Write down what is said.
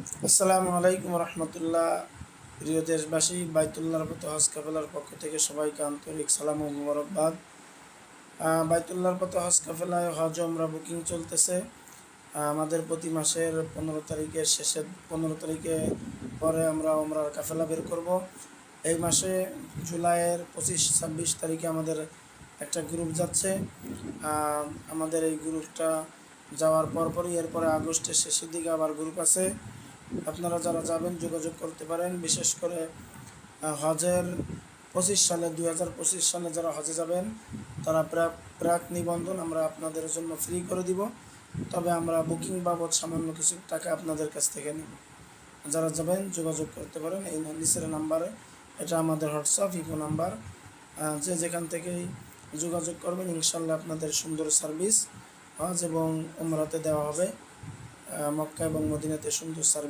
আসসালামু আলাইকুম রহমতুল্লাহ। প্রিয় দেশবাসী, বাইতুল্লাহর পথে হজ কাফেলার পক্ষ থেকে সবাইকে আন্তরিক সালাম ও মোবারকবাদ। বাইতুল্লাহর পথে হজ কাফেলায় হজ ওমরা বুকিং চলতেছে। আমাদের প্রতি মাসের 15 তারিখের শেষে 15 তারিখে পরে আমরা ওমরার কাফেলা বের করব। এই মাসে জুলাইয়ের 25-26 তারিখে আমাদের একটা গ্রুপ যাচ্ছে। আমাদের এই গ্রুপটা যাওয়ার পরপরই এরপরে আগস্টের শেষের দিকে আবার গ্রুপ আছে। আপনারা যারা যাবেন যোগাযোগ করতে পারেন। বিশেষ করে হজের 25 সালে 2025 সালে যারা হজে যাবেন তারা প্রাক নিবন্ধন আমরা আপনাদের জন্য ফ্রি করে দিব। তবে আমরা বুকিং বাবদ সামান্য কিছু টাকা আপনাদের কাছ থেকে নেব। যারা যাবেন যোগাযোগ করতে পারেন এই নিচের নাম্বারে। এটা আমাদের হোয়াটসঅ্যাপ ইকো নাম্বার। যে যেখান থেকেই যোগাযোগ করবেন ইনশাল্লাহ আপনাদের সুন্দর সার্ভিস হজ এবং উমরাতে দেওয়া হবে। মক্কা এবং মদিনাতে সুন্দর সার্ভিস